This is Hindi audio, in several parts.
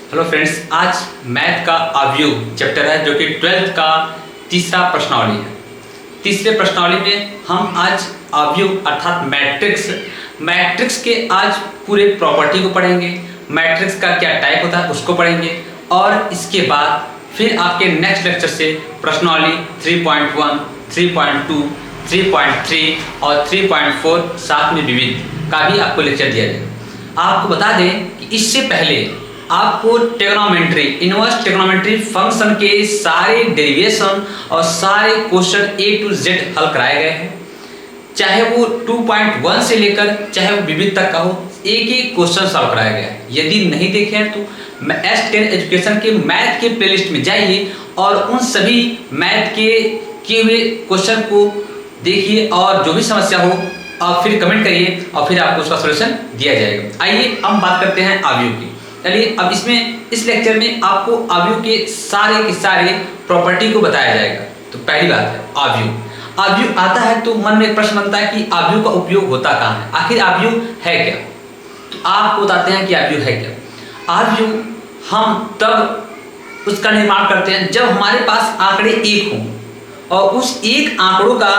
हेलो फ्रेंड्स, आज मैथ का अवयव चैप्टर है जो कि 12th का तीसरा प्रश्नावली है। तीसरे प्रश्नावली में हम आज अवयव अर्थात मैट्रिक्स के आज पूरे प्रॉपर्टी को पढ़ेंगे। मैट्रिक्स का क्या टाइप होता है उसको पढ़ेंगे और इसके बाद फिर आपके नेक्स्ट लेक्चर से प्रश्नावली 3.1, 3.2, 3.3 और 3.4 साथ में विविध का भी आपको लेक्चर दिया जाएगा। आपको बता दें कि इससे पहले आपको ट्रिग्नोमेट्री, इनवर्स ट्रिग्नोमेट्री फंक्शन के सारे डेरिवेशन और सारे क्वेश्चन A to Z हल कराए गए हैं। चाहे वो 2.1 से लेकर चाहे वो विविध तक का हो, एक एक क्वेश्चन सॉल्व कराया गया है। यदि नहीं देखे हैं तो S10 एजुकेशन के मैथ के प्लेलिस्ट में जाइए और उन सभी मैथ के किए हुए क्वेश्चन को देखिए और जो भी समस्या हो और फिर कमेंट करिए और फिर आपको उसका सॉल्यूशन दिया जाएगा। आइए हम बात करते हैं अवयव की। चलिए अब इस लेक्चर में आपको अवयव के सारे प्रॉपर्टी को बताया जाएगा। तो पहली बात है अवयव आता है तो मन में एक प्रश्न बनता है कि अवयव का उपयोग होता कहाँ है, आखिर अवयव है क्या। तो आपको बताते हैं कि अवयव है क्या। अवयव हम तब उसका निर्माण करते हैं जब हमारे पास आंकड़े एक हों और उस एक आंकड़ों का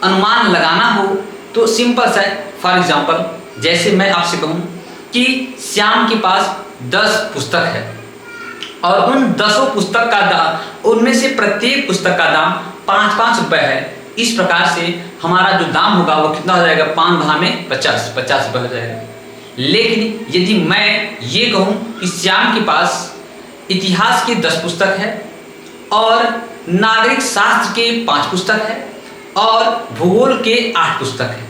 अनुमान लगाना हो। तो सिंपल सा है, फॉर एग्जाम्पल जैसे मैं आपसे कहूँ कि श्याम के पास 10 पुस्तक है और उन 10 पुस्तक का दाम, उनमें से प्रत्येक पुस्तक का दाम 5-5 रुपए है। इस प्रकार से हमारा जो दाम होगा वो कितना हो जाएगा, 5 भाग में 50 रुपए हो जाएगा। लेकिन यदि मैं ये कहूँ कि श्याम के पास इतिहास के 10 पुस्तक है और नागरिक शास्त्र के 5 पुस्तक है और भूगोल के 8 पुस्तक है।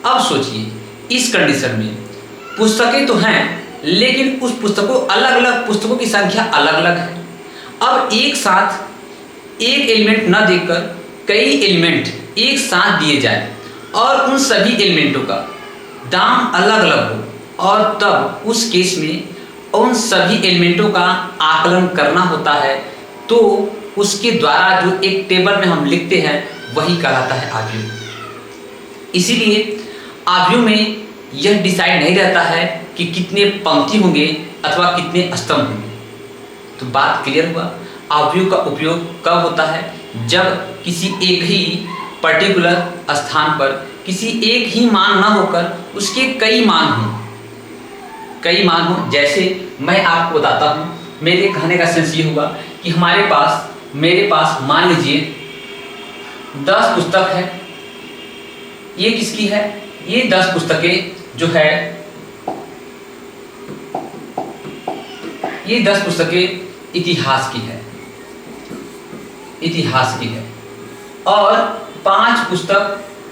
अब सोचिए इस कंडीशन में पुस्तकें तो हैं लेकिन उस पुस्तकों अलग अलग पुस्तकों की संख्या अलग अलग है। अब एक साथ एक एलिमेंट न देखकर कई एलिमेंट एक साथ दिए जाए और उन सभी एलिमेंटों का दाम अलग अलग हो और तब उस केस में उन सभी एलिमेंटों का आकलन करना होता है। तो उसके द्वारा जो एक टेबल में हम लिखते हैं वही कहलाता है अवयव। इसीलिए अवयव में यह डिसाइड नहीं रहता है कि कितने पंक्ति होंगे अथवा कितने स्तंभ होंगे। तो बात क्लियर हुआ। अवयव का उपयोग कब होता है, जब किसी एक ही पर्टिकुलर स्थान पर किसी एक ही मान ना होकर उसके कई मान हों। जैसे मैं आपको बताता हूँ, मेरे कहने का सेंस ये हुआ कि मेरे पास मान लीजिए 10 पुस्तक है। ये किसकी है, ये 10 पुस्तकें जो है, ये 10 पुस्तकें इतिहास की है और 5 पुस्तक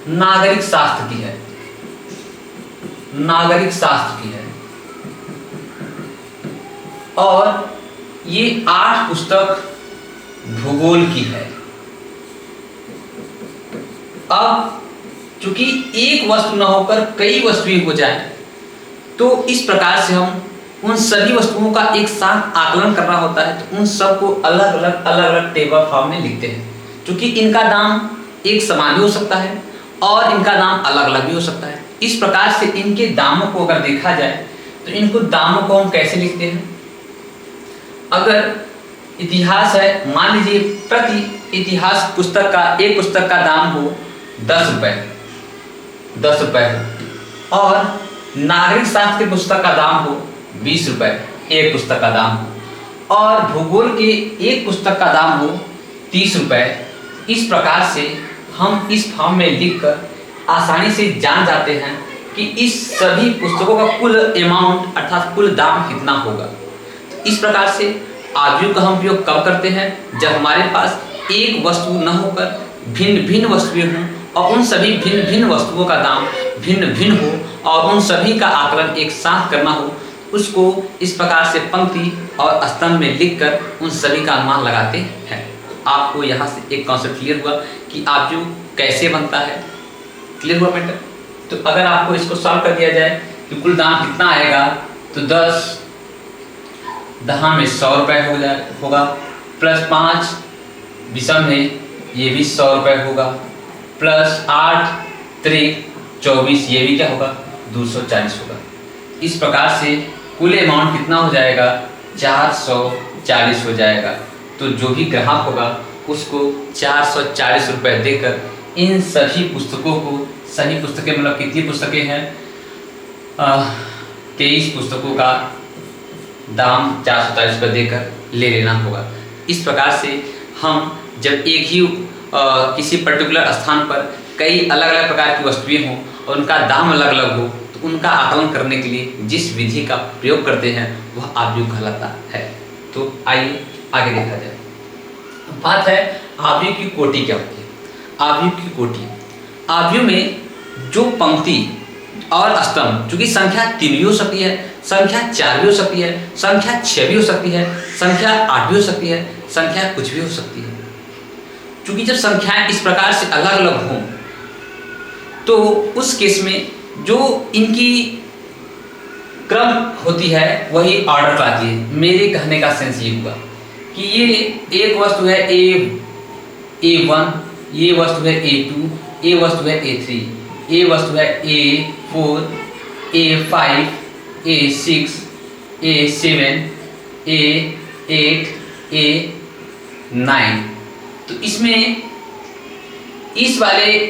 नागरिक शास्त्र की है और ये 8 पुस्तक भूगोल की है। अब चूंकि एक वस्तु न होकर कई वस्तुएं हो जाए तो इस प्रकार से हम उन सभी वस्तुओं का एक साथ आकलन करना होता है। तो उन सब को अलग अलग टेबल फॉर्म में लिखते हैं। क्योंकि इनका दाम एक समान भी हो सकता है और इनका दाम अलग अलग भी हो सकता है। इस प्रकार से इनके दामों को अगर देखा जाए तो इनको दामों को हम कैसे लिखते हैं। अगर इतिहास है, मान लीजिए प्रति इतिहास पुस्तक का एक पुस्तक का दाम हो 10 रुपए हो और नागरिक शास्त्र की पुस्तक का दाम हो 20 रुपए एक पुस्तक का दाम हो और भूगोल के एक पुस्तक का दाम हो 30 रुपए। इस प्रकार से हम इस फॉर्म में लिखकर आसानी से जान जाते हैं कि इस सभी पुस्तकों का कुल अमाउंट अर्थात कुल दाम कितना होगा। तो इस प्रकार से अवयव का हम उपयोग कब करते हैं, जब हमारे पास एक वस्तु न होकर भिन्न भिन्न वस्तुएं हों और उन सभी भिन्न भिन्न वस्तुओं का दाम भिन्न भिन्न हो और उन सभी का आकलन एक साथ करना हो। उसको इस प्रकार से पंक्ति और स्तंभ में लिखकर उन सभी का अनुमान लगाते हैं। आपको यहाँ से एक कॉन्सेप्ट क्लियर हुआ कि अवयव कैसे बनता है। क्लियर हुआ बेटा। तो अगर आपको इसको सॉल्व कर दिया जाए कि कुल दाम कितना आएगा तो 10 दहा में 100 रुपये होगा प्लस 5 विषम में ये भी 100 रुपये होगा प्लस 8 त्रिक 24 ये भी क्या होगा 240 होगा। इस प्रकार से कुल अमाउंट कितना हो जाएगा 440 हो जाएगा। तो जो भी ग्राहक होगा उसको 440 रुपये देकर इन सभी पुस्तकों को, सभी पुस्तकें मतलब कितनी पुस्तकें हैं, 23 पुस्तकों का दाम 440 रुपये देकर ले लेना होगा। इस प्रकार से हम जब एक ही किसी पर्टिकुलर स्थान पर कई अलग अलग प्रकार की वस्तुएं हों और उनका दाम अलग अलग हो, तो उनका आकलन करने के लिए जिस विधि का प्रयोग करते हैं वह आव्यूह कहलाता है। तो आइए आगे देखा जाए। बात है आव्यूह की कोटि क्या होती है। आव्यूह की कोटि, आव्यूह में जो पंक्ति और स्तंभ, चूंकि संख्या 3 भी हो सकती है, संख्या 4 भी हो सकती है, संख्या 6 भी हो सकती है, संख्या 8 भी हो सकती है, संख्या कुछ भी हो सकती है। चूंकि जब संख्याएं इस प्रकार से अलग अलग हों तो उस केस में जो इनकी क्रम होती है वही ऑर्डर कहलाती है। मेरे कहने का सेंस ये हुआ कि ये एक वस्तु है A1, ये वस्तु है A2, ये वस्तु है A3, ये वस्तु है A4, A5, A6, A7, A8, A9। तो इसमें इस वाले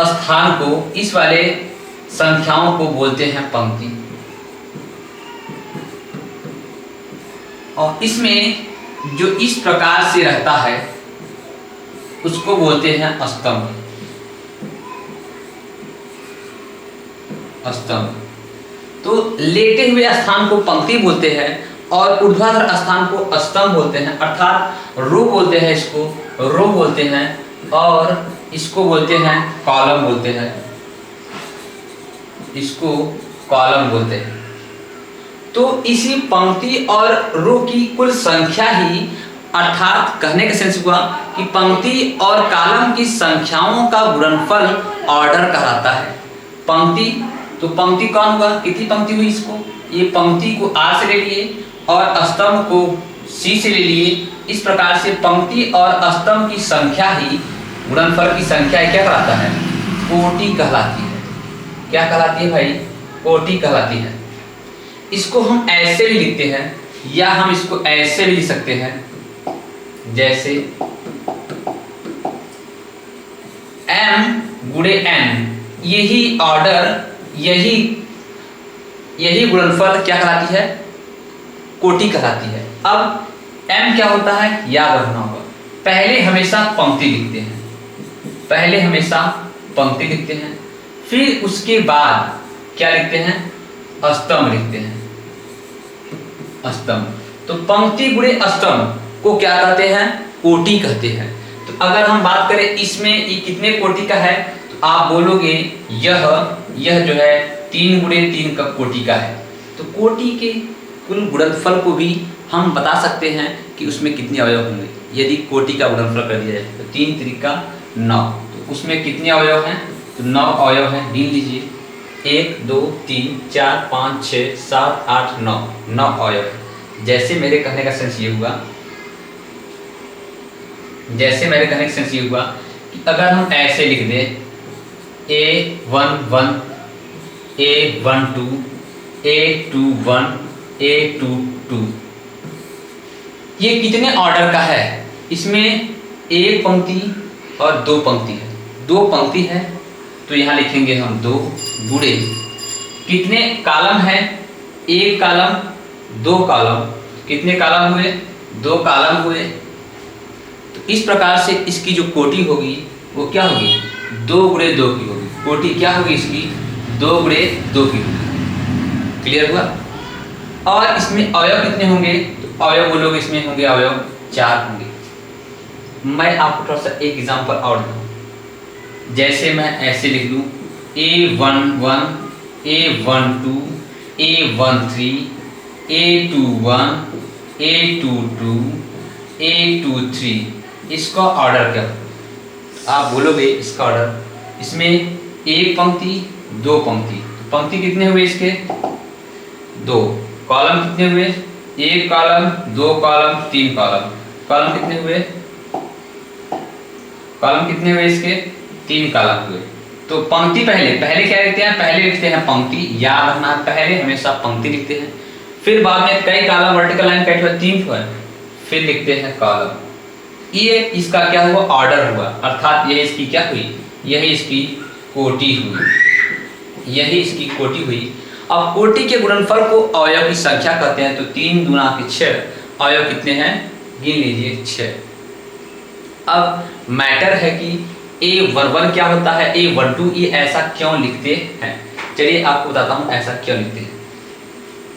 स्थान को, इस वाले संख्याओं को बोलते हैं पंक्ति, और इसमें जो इस प्रकार से रहता है उसको बोलते हैं स्तंभ। स्तंभ। तो लेटे हुए स्थान को पंक्ति बोलते हैं और ऊर्ध्वाधर स्थान को स्तंभ बोलते हैं, अर्थात रो बोलते हैं, इसको रो बोलते हैं और इसको बोलते हैं कॉलम बोलते हैं, इसको कॉलम बोलते हैं। तो इसी पंक्ति और रो की कुल संख्या ही, अर्थात कहने का सेंस हुआ कि पंक्ति और कॉलम की संख्याओं का गुणनफल ऑर्डर कहलाता है। पंक्ति, तो पंक्ति कौन हुआ, कितनी पंक्ति हुई, इसको ये पंक्ति को R से ले लिए और स्तंभ को C से ले लिए। इस प्रकार से पंक्ति और स्तंभ की संख्या ही, गुणनफल की संख्या क्या कहलाता है, कोटि कहलाती है। क्या कहलाती है भाई, कोटि कहलाती है। इसको हम ऐसे भी लिखते हैं या हम इसको ऐसे भी लिख सकते हैं, जैसे M गुणे N, यही ऑर्डर, यही गुणनफल क्या कहलाती है, कोटि कहलाती है। अब M क्या होता है याद रखना होगा। पहले हमेशा पंक्ति लिखते हैं, पहले हमेशा पंक्ति लिखते हैं, फिर उसके बाद क्या लिखते हैं, स्तंभ लिखते हैं, स्तंभ। तो पंक्ति गुणे स्तंभ को क्या कहते हैं, कोटि कहते हैं। तो अगर हम बात करें इसमें ये कितने कोटि का है, तो आप बोलोगे यह जो है 3 गुणे 3 का कोटि का है। तो कोटि के कुल गुणनफल को भी हम बता सकते हैं कि उसमें कितने अवयव होंगे। यदि कोटि का गुणनफल कर दिया जाए तो 3 त्रिका 9, तो उसमें कितने अवयव हैं, तो 9 अवयव हैं। गिन लीजिए, 1 2 3 4 5 6 7 8 9, 9 अवयव है। जैसे मेरे कहने का सेंस ये हुआ, जैसे मेरे कहने का सेंस ये हुआ कि अगर हम ऐसे लिख दें A11, A12, A21, A22, ये कितने ऑर्डर का है, इसमें एक पंक्ति और 2 पंक्ति है। 2 पंक्ति है तो यहाँ लिखेंगे हम 2 गुणे कितने कॉलम है, 1 कॉलम 2 कॉलम, कितने कॉलम हुए, 2 कॉलम हुए। तो इस प्रकार से इसकी जो कोटि होगी वो क्या होगी, 2 गुणे 2 की होगी। कोटि क्या होगी इसकी, 2 गुणे 2 की होगी। क्लियर हुआ। और इसमें अवयव कितने होंगे, तो अवयव बोलोगे इसमें होंगे अवयव 4 होंगे। मैं आपको थोड़ा सा एक एग्जांपल और दूं, जैसे मैं ऐसे लिख दूं A11, A12, A13, A21, A22, A23, इसका ऑर्डर क्या आप बोलोगे, इसका ऑर्डर, इसमें 1 पंक्ति 2 पंक्ति, पंक्ति कितने हुए इसके 2, कॉलम कितने हुए, 1 कॉलम 2 कॉलम 3 कॉलम, कॉलम कितने हुए, कॉलम कितने हुए इसके 3 कॉलम हुए। तो पंक्ति पहले क्या लिखते हैं, पहले लिखते हैं पंक्ति, याद रखना पहले हमेशा पंक्ति लिखते हैं, फिर बाद में कई कॉलम वर्टिकल लाइन कई 3 है, फिर लिखते हैं कॉलम। ये इसका क्या हुआ, ऑर्डर हुआ, अर्थात ये इसकी क्या हुई, यही इसकी कोटि हुई, यही इसकी कोटि हुई। अब कोटि के गुणनफल को अवयव की संख्या कहते हैं, तो 3 दूना के 6, अवयव कितने हैं गिन लीजिए 6। अब मैटर है कि A11 क्या होता है, A12 ये ऐसा क्यों लिखते हैं। चलिए आपको बताता हूँ ऐसा क्यों लिखते हैं।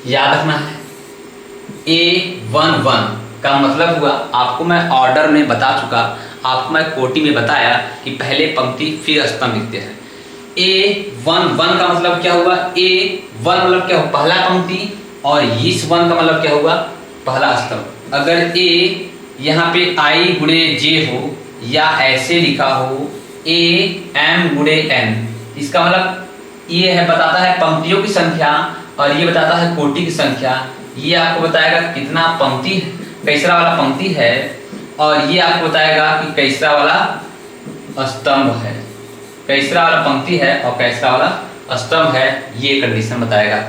याद रखना है A11 का मतलब हुआ, आपको मैं ऑर्डर में बता चुका, आपको मैं कोटि में बताया कि पहले पंक्ति फिर स्तंभ लिखते हैं। A11 का मतलब क्या हुआ, A1 मतलब क्या हुआ पहला पंक्ति, और इस 1 का मतलब क्या हुआ पहला स्तंभ। अगर A यहाँ पे I गुणे J हो या ऐसे लिखा हो AM गुणे N, इसका मतलब ये है बताता है पंक्तियों की संख्या और ये बताता है कोटि की संख्या। ये आपको बताएगा कितना पंक्ति कैसरा वाला पंक्ति है, और ये आपको बताएगा कि कैसरा वाला स्तंभ है, कैसरा वाला पंक्ति है और कैसरा वाला स्तंभ है, ये कंडीशन बताएगा।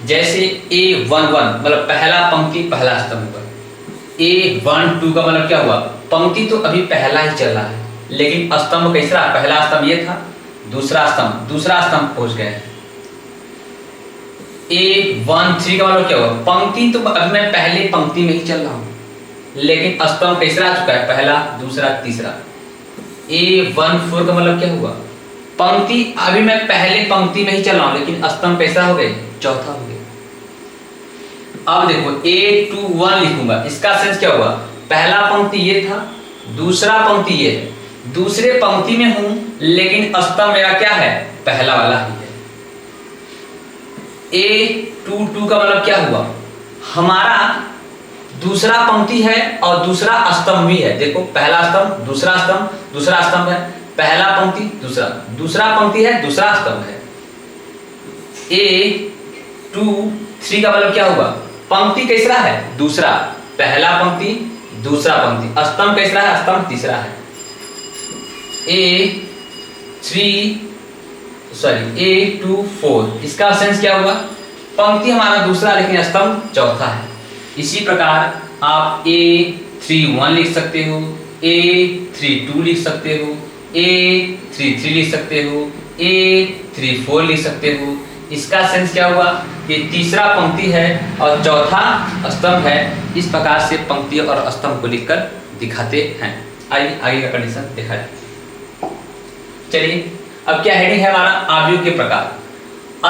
जैसे A11 मतलब पहला पंक्ति पहला स्तंभ हुआ, A12 का मतलब क्या हुआ, पंक्ति तो अभी पहला ही चल रहा है लेकिन स्तंभ कैसरा, पहला स्तंभ ये था, दूसरा स्तंभ पहुंच गए। A13 का मतलब क्या हुआ, पंक्ति तो अभी मैं पहले पंक्ति में ही चल रहा हूं लेकिन स्तंभ कैसरा आ चुका है, पहला दूसरा तीसरा। A14 का मतलब क्या हुआ, पंक्ति अभी मैं पहले पंक्ति में ही चल रहा हूं लेकिन स्तंभ कैसा हो गए, चौथा हो गया। अब देखो A21 लिखूंगा, इसका सेंस क्या हुआ, पहला पंक्ति ये था, दूसरा पंक्ति ये है, दूसरे पंक्ति में हूं लेकिन स्तंभ मेरा क्या है, पहला वाला ही है। A22 का मतलब क्या हुआ, हमारा दूसरा पंक्ति है और दूसरा स्तंभ भी है। देखो पहला स्तंभ दूसरा स्तंभ है, पहला पंक्ति दूसरा पंक्ति है, दूसरा स्तंभ है। A23 का मतलब क्या हुआ, पंक्ति कैसरा है, दूसरा, पहला पंक्ति दूसरा पंक्ति, स्तंभ कैसरा है, स्तंभ तीसरा है। A24 इसका सेंस क्या हुआ, पंक्ति हमारा दूसरा लेकिन स्तंभ चौथा है। इसी प्रकार आप A31 लिख सकते हो, A32 लिख सकते हो, A33 लिख सकते हो, A34 लिख सकते हो। इसका सेंस क्या हुआ कि तीसरा पंक्ति है और चौथा स्तंभ है। इस प्रकार से पंक्ति और स्तंभ को लिखकर दिखाते हैं। आइए आगे का कंडीशन देखा जाए। चलिए अब क्या हेडिंग है हमारा, आव्यूह के प्रकार।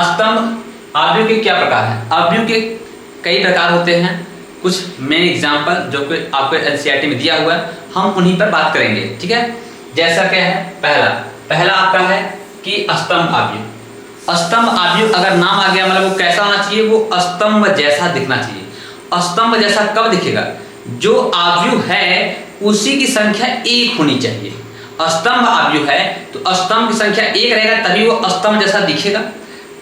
स्तंभ आव्यूह के क्या प्रकार है, आव्यूह के कई प्रकार होते हैं। कुछ मेन एग्जाम्पल जो कि आपको एनसीईआरटी में दिया हुआ है, हम उन्हीं पर बात करेंगे, ठीक है। जैसा क्या है, पहला आपका है कि स्तंभ आव्यूह। स्तंभ आव्यूह अगर नाम आ गया मतलब वो कैसा होना चाहिए, वो स्तंभ जैसा दिखना चाहिए। स्तंभ जैसा कब दिखेगा, जो आव्यूह है उसी की संख्या 1 होनी चाहिए। स्तंभ आव्यूह है तो स्तंभ की संख्या 1 रहेगा तभी वो स्तंभ जैसा दिखेगा।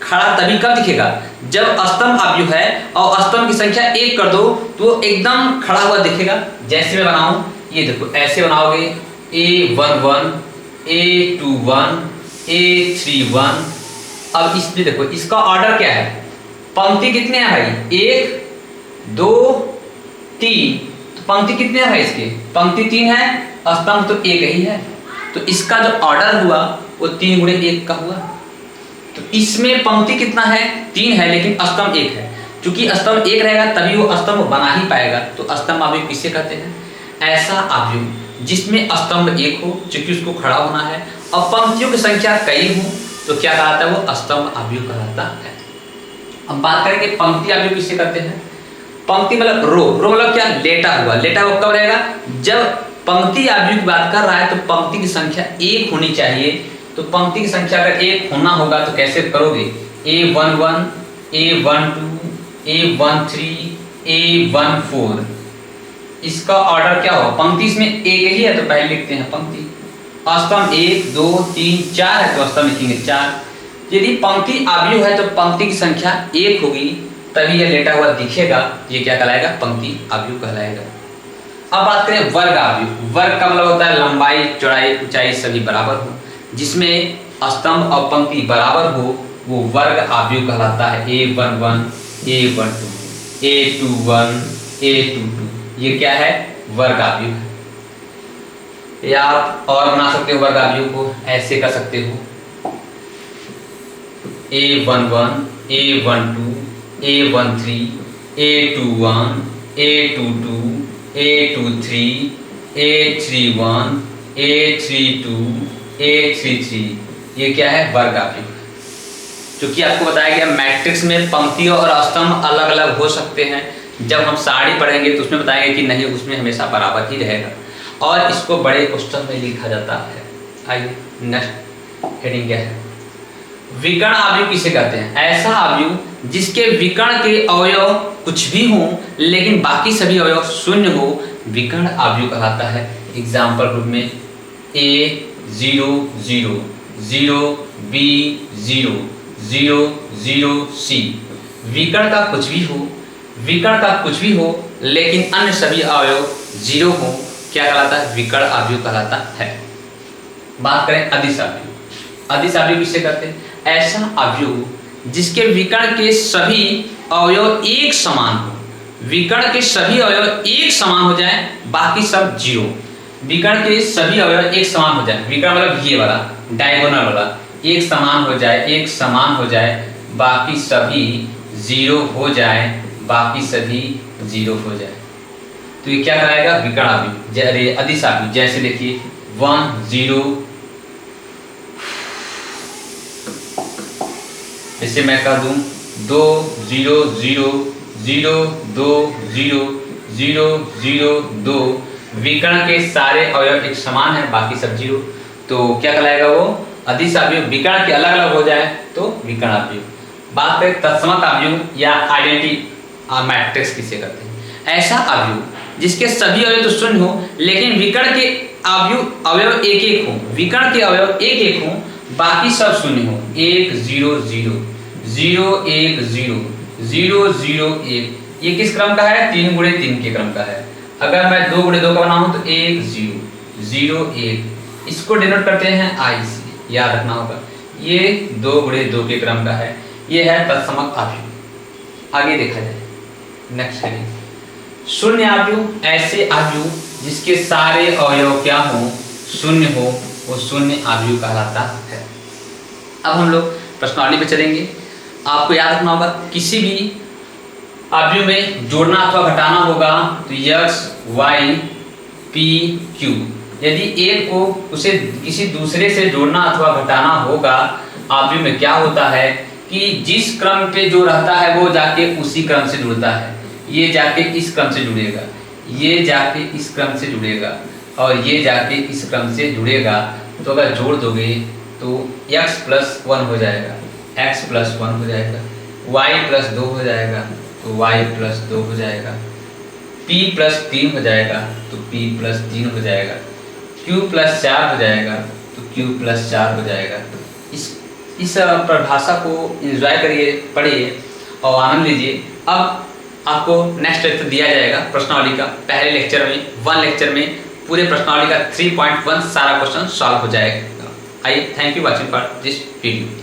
खड़ा तभी कब दिखेगा, जब स्तंभ आव्यूह है और स्तंभ की संख्या 1 कर दो तो वो एकदम खड़ा हुआ दिखेगा। जैसे मैं बनाऊं, ये देखो ऐसे बनाओगे, A11, A21, A31। अब इसमें देखो इसका ऑर्डर क्या है, पंक्ति कितने हैं भाई, 1 2 3, तो पंक्ति कितने हैं भाई इसके, पंक्ति 3 है, स्तंभ तो 1 ही है, तो इसका जो ऑर्डर हुआ वो 3 गुणे 1 का हुआ। तो इसमें पंक्ति कितना है, 3 है लेकिन स्तंभ 1 है। क्योंकि स्तंभ 1 रहेगा तभी वो स्तंभ बना ही पाएगा। तो स्तंभ आव्यूह किसे कहते हैं, ऐसा आव्यूह जिसमें स्तंभ 1 हो क्योंकि उसको खड़ा होना है और पंक्तियों की संख्या कई हो तो क्या कहलाता है, वो स्तंभ आव्यूह कहलाता है। अब बात करेंगे पंक्ति आव्यूह किसे कहते हैं। पंक्ति मतलब रो मतलब क्या, लेटा हुआ कब रहेगा, जब पंक्ति आव्यूह की बात कर रहा है तो पंक्ति की संख्या 1 होनी चाहिए। तो पंक्ति की संख्या अगर 1 होना होगा तो कैसे करोगे, A11, A12, A13, A14। इसका ऑर्डर क्या हो, पंक्ति इसमें 1 ही है तो पहले लिखते हैं पंक्ति, स्तंभ 1 2 3 4 है तो स्तंभ लिखेंगे 4। यदि पंक्ति आव्यूह है तो पंक्ति की संख्या 1 होगी तभी यह लेटा हुआ दिखेगा, ये क्या कहलाएगा, पंक्ति आव्यूह कहलाएगा। अब बात करें वर्ग आव्यूह। वर्ग का मतलब होता है लंबाई चौड़ाई ऊंचाई सभी बराबर हो, जिसमें स्तंभ और पंक्ति बराबर हो वो वर्ग आव्यूह कहलाता है। A11, A12, A21, A22, ये क्या है? वर्ग आव्यूह है। या आप और बना सकते हो वर्ग आव्यूह को, ऐसे कर सकते हो A11, A12, A13, A21, A22, A23, A31, A32, A33, ये क्या है? वर्ग आव्यूह। क्योंकि आपको बताया गया मैट्रिक्स में पंक्तियों और स्तंभ अलग अलग हो सकते हैं। जब हम सारणी पढ़ेंगे तो उसमें बताएंगे कि नहीं, उसमें हमेशा बराबर ही रहेगा और इसको बड़े कोष्ठक में लिखा जाता है। आइए नेक्स्ट हेडिंग क्या है? विकर्ण आव्यूह किसे कहते हैं? ऐसा आव्यूह जिसके विकर्ण के अवयव कुछ भी हो लेकिन बाकी सभी अवयव शून्य हो, विकर्ण आव्यूह कहलाता है। एग्जाम्पल रूप में A0 0 0 B 0 0 0 C, विकर्ण का कुछ भी हो, विकर्ण का कुछ भी हो लेकिन अन्य सभी अवयव 0 हो, क्या कहलाता है? विकर्ण आव्यूह कहलाता है। बात करें अदिश आव्यूह। अदिश आव्यूह किसे कहते हैं? ऐसा आव्यूह जिसके विकर्ण के सभी अवयव एक समान हो, विकर्ण के सभी अवयव एक समान हो जाए, बाकी सब 0। विकर्ण के सभी अवयव एक समान हो जाए, विकर्ण मतलब ये वाला डायगोनल वाला एक समान हो जाए, एक समान हो जाए, बाकी सभी 0 हो जाए, बाकी सभी 0 हो जाए, तो ये क्या कराएगा? विकर्ण आव्यूह। अदिश आव्यूह जैसे देखिए 1 0, इसे मैं कर दूं 2 0 0 0 2 0 0 0 2, विकर्ण के सारे अवयव एक समान है, बाकी सब 0, तो क्या कहलाएगा वो? अदिश आव्यूह। विकर्ण के अलग अलग हो जाए तो विकर्ण आव्यूह। बात करें तत्समक आव्यूह या आइडेंटिटी मैट्रिक्स किसे कहते हैं? ऐसा आव्यूह जिसके सभी अवयव तो शून्य हो लेकिन विकर्ण के अवयव एक एक हो, विकर्ण के अवयव एक एक हो, बाकी सब शून्य हो। 1 0 0 0 1 0 0 0 1, ये किस क्रम का है? 3 गुणे 3 के क्रम का है। अगर मैं 2 गुणे 2 का बनाऊं तो 1 0 0 1, इसको डिनोट करते हैं I से, याद रखना होगा। ये 2 गुणे 2 के क्रम का है, ये है तत्समक आव्यूह। आगे देखा जाए नेक्स्ट हेडिंग, शून्य आव्यूह। ऐसे आव्यूह जिसके सारे अवयव क्या हो? शून्य हो, वो शून्य आव्यूह कहलाता है। अब हम लोग प्रश्नावली पे चलेंगे। आपको याद रखना होगा किसी भी आव्यूह में जोड़ना अथवा घटाना होगा तो x y p q, यदि एक को उसे किसी दूसरे से जोड़ना अथवा घटाना होगा, आव्यूह में क्या होता है कि जिस क्रम पे जो रहता है वो जाके उसी क्रम से जुड़ता है। ये जाके इस क्रम से जुड़ेगा, ये जाके इस क्रम से जुड़ेगा और ये जाके इस क्रम से जुड़ेगा। तो अगर जोड़ दोगे तो x + 1 हो जाएगा, x + 1 हो जाएगा, y + 2 हो जाएगा तो y + 2 हो जाएगा, p + 3 हो जाएगा तो p + 3 हो जाएगा, q + 4 हो जाएगा तो q + 4 हो जाएगा। इस परिभाषा को एंजॉय करिए, पढ़िए और आनंद लीजिए। अब आपको नेक्स्ट लेक्चर दिया जाएगा प्रश्नावली का। पहले लेक्चर में 1 लेक्चर में पूरे प्रश्नावली का 3.1 सारा क्वेश्चन सॉल्व हो जाएगा। आइए, thank you watching for this video.